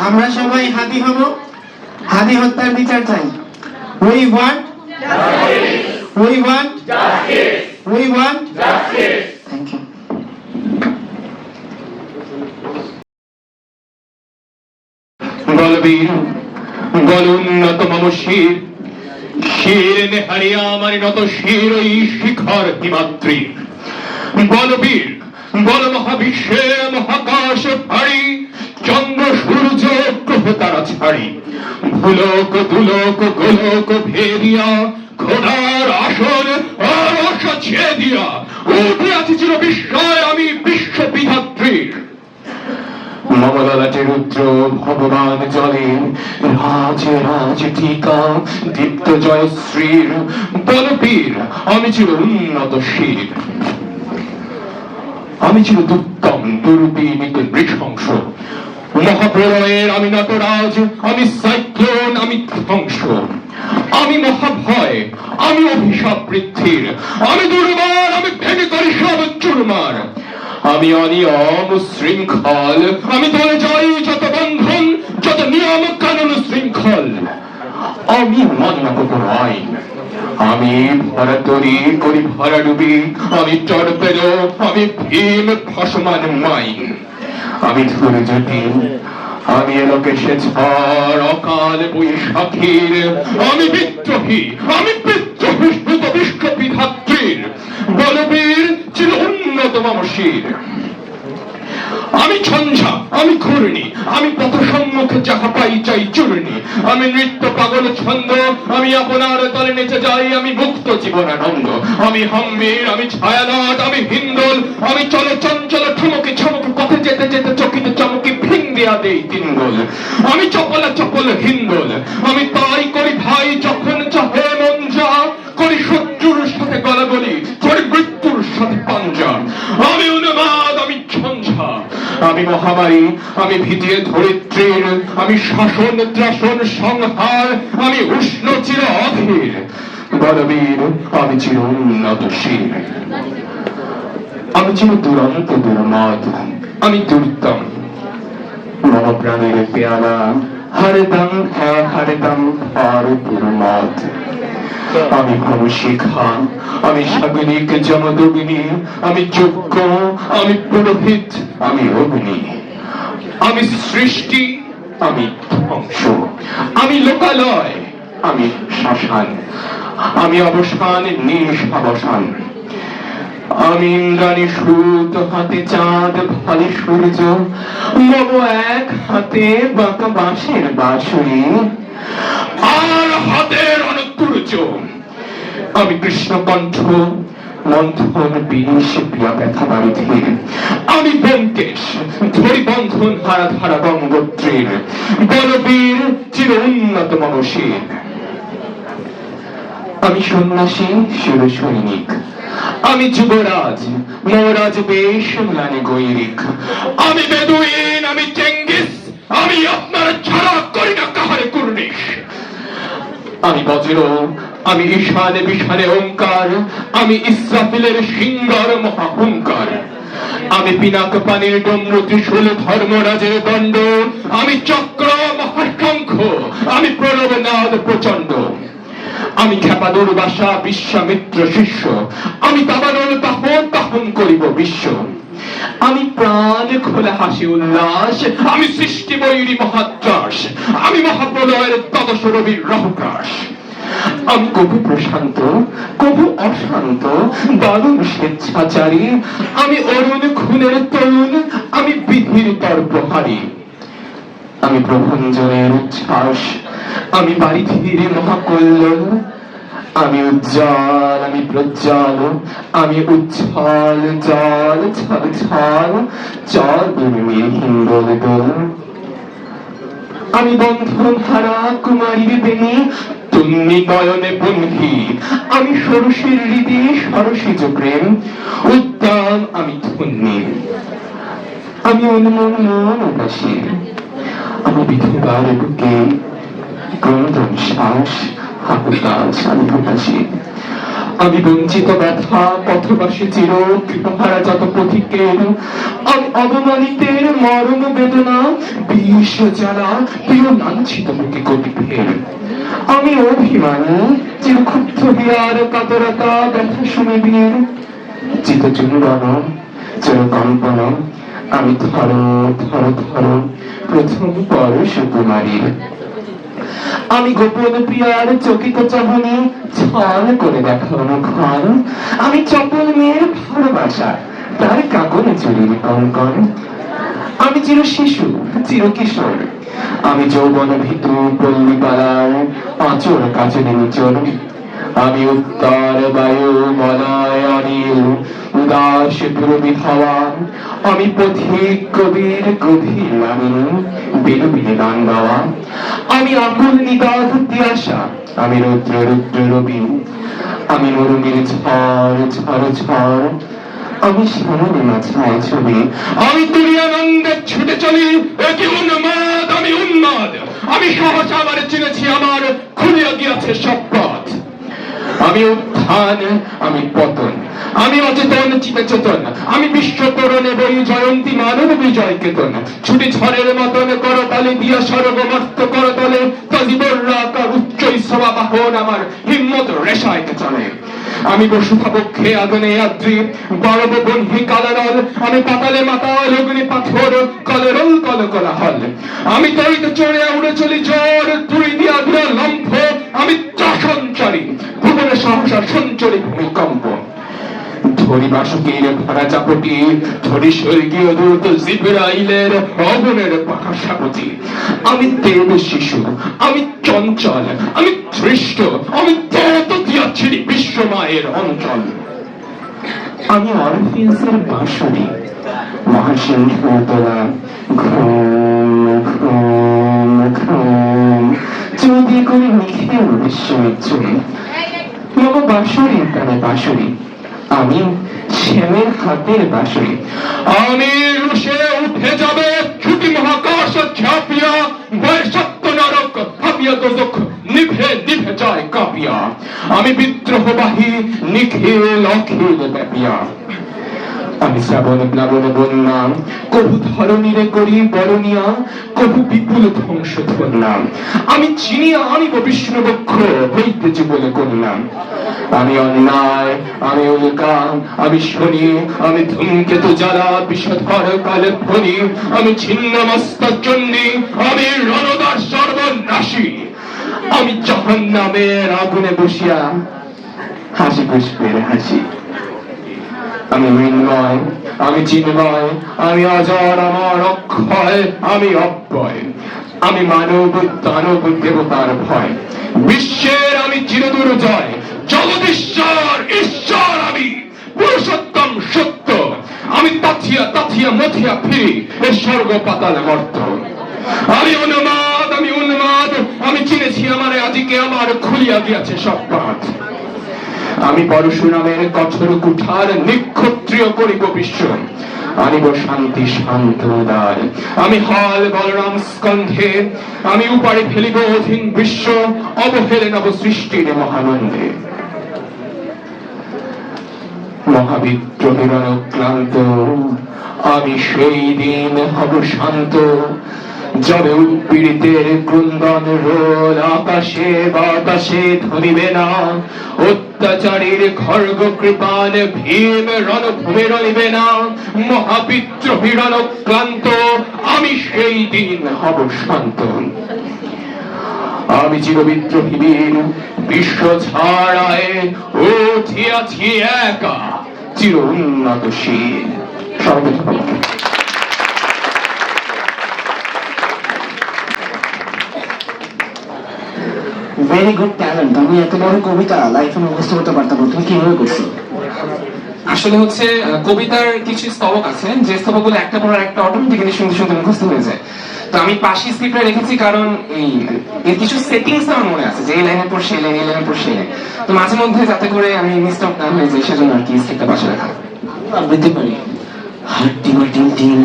আমরা সবাই হাদি হব, হাদি হত্যার বিচার চাই। We want justice. We want justice. We want justice. Thank you. Balbir বল উন্নত মম শির, শির নেহারিয়া আমার নত শির ওই শিখর হিমাদ্রি। বলবীর বল মহাবিশ্বে মহাকাশ ভারী, চন্দ্র সূর্য গ্রহ তারা ছাড়ি, ভুলোক দুলোক গোলোক ভেদিয়া খোদার আসন আরশ ছেদিয়া উঠে আছি চির বিস্ময় আমি বিশ্ব বিধাত্রীর। মমলালাটে রুদ্র ভগবান জলে রাজ রাজ টিকা দীপ্ত জয়শ্রীর। বলবীর আমি চির উন্নত শির, আমি চির দুর্গম দুর্বিনীত নৃশংস। মহাপ্রলয়ের আমি নটরাজ, আমি সাইক্লোন, আমি ধ্বংস। আমি মহাভয়, আমি অভিশাপ বৃদ্ধির, আমি দুর্বার, আমি ভেঙে করি সব চুরমার। আমি অনিয়ম শৃঙ্খল, আমি ধরে যাই যত বন্ধন, যত নিয়ম কানুন শৃঙ্খল। আমি মানি না কোনো আইন, আমি ভরা তরি করি ভরা ডুবি, আমি টর্পেডো, আমি ভীম ভাসমান মাইন। আমি ধূর্যটি, আমি এলোকেশে ঝড় অকাল বৈশাখীর। আমি বিদ্রোহী, আমি বিদ্রোহী বিশ্ব বিধাত্রীর। বলবীর চির উন্নত মম শির। আমি ঝঞ্ঝা, আমি ঘূর্ণি, আমি পথ সম্মুখে যাহা পাই চাই চূর্ণি। আমি নৃত্য পাগল ছন্দ, আমি আপনার তলে নেচে যাই, আমি মুক্ত জীবনানন্দ। আমি হাম্মির, আমি ছায়ানট, আমি হিন্দোল, আমি চলে চঞ্চল ঠুমকে ছমকে পথে যেতে যেতে চকিতে চমকে ভিং দিয়া দেই তিনগোল। আমি চপলা চপল হিন্দোল, আমি তাই করি ভাই যখন চাহে মন যা, করি শত্রুর সাথে গলাগলি, করি মৃত্যুর সাথে পাঞ্জা। আমি উন্মাদ, আমি ঝঞ্ঝা, আমি মহামারী, আমি ভীতিয়ে ধরিত্রীর। আমি শাসন ত্রাসন সংহার, আমি উষ্ণ চির অধীর। বলবীর আমি চির উন্নত শির, আমি চির দুরন্ত দুর্মদ, আমি দুর্দম। মম প্রাণের পেয়ালা হরদম হ্যাঁ হরদম আর দুর্মদ। আমি ভবশিখা, আমি সাগরিক যমদগ্নি, আমি যজ্ঞ, আমি পুরোহিত, আমি অগ্নি। আমি সৃষ্টি, আমি ধ্বংস, আমি লোকালয়, আমি শ্মশান, আমি অবসান নিঃসাবসান। আমি ইন্দ্রাণী সুত, হাতে চাঁদ ফলে সূর্য, মম এক হাতে বাঁকা বাঁশের বাঁশুরি, আর হাতের অনুত্তর্য। আমি কৃষ্ণকণ্ঠ, মন্থন বিষ প্রিয়া ব্যথা বারিধির। আমি ব্যোমকেশ, ধরি বন্ধন হারা ধারা গঙ্গোত্রীর। বলবীর চির উন্নত মম শির। আমি সন্ন্যাসী শির সৈনিক, আমি যুবরাজ, মহারাজ বেশ ম্লানে গৈরিক। আমি বেদুইন, আমি চেঙ্গিস, আমি আপনার ছাড়া করি না কাহারে কুর্নিশ। আমি বজ্র, আমি ঈশানে বিশানে ওঙ্কার, আমি ইসরাফিলের সিংহর মহাহুঙ্কার। আমি পিনাক পানির ডম্র ত্রিশূল ধর্মরাজের দণ্ড, আমি চক্র মহাশঙ্খ, আমি প্রণব নাদ প্রচণ্ড। আমি খেপা দুর্বাসা বিশ্বামিত্র শিষ্য, আমি দাবানল দাহন দাহন করিব বিশ্ব। আমি প্রাণ খোলা হাসি উল্লাস, আমি সৃষ্টি বৈরী মহাত্রাস, আমি মহাপ্রলয়ের দ্বাদশ রবির রহপ্রাস। আমি কবু প্রশান্ত, কবু অশান্ত, দারুণ স্বেচ্ছাচারী, আমি অরুণ খুনের তরুণ, আমি বিধির তর্কহারী। আমি প্রভঞ্জনের উচ্ছ্বাস, আমি বারিধির মহাকল্লোল। আমি উজ্জ্বল, আমি প্রজ্জ্বল, আমি উচ্ছল জল ছল ছল চল দুর্মির হিন্দোল দোল। আমি বন্ধন হারা কুমারীর বেণী, তুমি নয়নে বন্ধি, আমি সরসের হৃদে সরসিজ প্রেম উদ্দাম, আমি ধন্যী। আমি অনুমন উদাসীর, আমি বিধবার বুকে ক্রন্দন শ্বাস হাকুতাস, আমি উদাসীন। আমি বঞ্চিত ব্যথা পথবাসী চির গৃহহারা যত পথিকের, আমি অবমানিতের মরম বেদনা বিষ জ্বালা প্রিয় লাঞ্ছিত মুখে কবিভের। আমি অভিমানী চিরক্ষুব্ধ হিয়ার কাতরতা ব্যথা শুনিবীর, চিত চুম্বন চির কল্পন আমি ধর ধর ধর প্রথম পরশ কুমারীর। আমি গোপন প্রিয়ার চকিত চাহনি ছল করে দেখানো মুখর, আমি চপল মেয়ের ভালোবাসা তার কাকন চুরির কঙ্কন। আমি চির শিশু চির কিশোর, আমি যৌবন ভীতু পল্লী পালার আচর কাচরে নিচর। আমি উত্তর বায়ু মলয় অনিল উদাস পূরবী হাওয়া, আমি পথিক কবির গভীর আমি বিলু বিলে গান গাওয়া। আমি আকুল নিদাঘ তিয়াসা, আমি রৌদ্র রুদ্র রবি, আমি মরুমির ঝড় ঝড় ঝড়, আমি সামনে মাঝায় ছবি। আমি তুলিয়ানন্দে ছুটে চলি, এটি উন্মাদ আমি উন্মাদ, আমি সহসা আমার চিনেছি আমার খুলিয়া গিয়াছে সব পথ। আমি উত্থান আমি পতন, আমি অচেতন চিতে চেতন, আমি বিশ্ব তরণে বই জয়ন্তী মানব বিজয় কেতন। ছুটি ঝড়ের মতন করতালে দিয়া স্বর্গমস্ত করতলে তজিবর রাকা উচ্চ সভা বাহন আমার হিম্মত রেশাইতে চলে। আমি বসুধা পক্ষে আগুনে আদ্রি গর্ব বন্ধি কালারল, আমি পাতালে মাতাল অগ্নি পাথর কলরল কল কলাহল। আমি তরিতে চড়ে উড়ে চলি জ্বর তুই দিয়া দিয়া লম্ফ, আমি সঞ্চারী ভুবনে সহসা সঞ্চরী ভূমিকম্প। ধরি বাসুকীর ভরা চাপটি, ধরি স্বর্গীয় দূত জিবরাইলের অবনের পাখা সাপটি। আমি দেব শিশু আমি চঞ্চল আমি ধৃষ্ট, আমি তত দিয়াছিলি বিশ্ব মায়ের অঞ্চল। আমি অরফিন্সের বাঁশরি মহাসিংহ তোলা ঘুম ঘুম ঘুম যদি করে নিখেল বিশ্বমিত্রী। মম বাঁশরি প্রাণে বাঁশরি, আমি শ্যামের হাতের বাঁশরি। আমি রুশে উঠে যাবে ছুটি মহাকাশ ঝাঁপিয়া, বয়সত্ব নরক হাপিয়া দোজখ নিভে নিভে যায় কাঁপিয়া। আমি বিদ্রোহবাহী নিখিল অখিল ব্যাপিয়া। আমি শ্রাবণ প্লাবন বন্যা কভু ধরণীরে করি বরণিয়া, কভু বিপুল ধ্বংস ধরলাম। আমি চিনিয়া আনিব বিষ্ণু বক্ষ হইতে জীবনে করলাম। আমি অন্যায় আমি উল্কা আমি শনি, আমি ধূমকেতু জ্বালা বিষধর কালে ফণি, আমি ছিন্ন মস্তক চণ্ডী, আমি রণদার সর্বনাশী। আমি জাহান্নামের আগুনে বসিয়া হাসি পুষ্পের হাসি। আমি মৃন্ময় আমি চিন্ময়, আমি অজর আমার অক্ষয়, আমি অব্যয়, আমি মানব দানব দেবতার ভয়। বিশ্বের আমি চিরদুর্জয়, জগদীশ্বর ঈশ্বর আমি পুরুষোত্তম সত্য। আমি তাথিয়া তাথিয়া মথিয়া ফিরি এ স্বর্গ পাতাল মর্ত। আমি উন্মাদ আমি উন্মাদ, আমি চিনেছি আমার আজকে আমার খুলিয়া গিয়াছে সব পথ। আমি পরশুরামের কঠোর কুঠার নিক্ষত্রিয় করিব বিশ্ব, আনিব শান্তি শান্ত উদার। আমি হল বলরাম স্কন্ধে, আমি উপারে ফেলিব অধীন বিশ্ব, অবহেলে নব সৃষ্টির মহানন্দে। মহাবিদ্রোহীর ক্লান্ত আমি সেই দিন হব শান্ত, যবে উৎপীড়িতের ক্রন্দন রোল আকাশে বাতাসে ধরিবে না। অত্যাচারীর খড়গ কৃপান ভীম রণভূমে রইবে না। মহাবিদ্রোহীর ক্লান্ত আমি সেই দিন হব শান্ত। আমি চিরবিদ্রোহী বীর বিশ্ব ছাড়ায় উঠিয়াছি একা চির উন্নতশীল। সর্বধর্ম ভেরি গুড ট্যালেন্ট। আমি এত বড় কবিতা লাইফে মুখস্থ করতে পারতাম না, তুমি কিভাবে করছো? আসলে হচ্ছে কবিতার কিছু স্তবক আছে যে স্তবকগুলো একটা পর একটা অটোমেটিক্যালি শুনতে শুনতে মুখস্থ হয়ে যায়। তো আমি পাশি স্ক্রিপ্টে রেখেছি কারণ এর কিছু সেটিংস আমার মনে আছে যে এই লাইনের পর সেই লাইন এই লাইনের পর সেই লাইন, তো মাঝে মধ্যে যাতে করে আমি মিস আউট না হয়ে যাই সেজন্য আর কি স্ক্রিপ্টটা পাশে রাখা। আবৃত্তি পারি হাড্ডি মাটিন টিন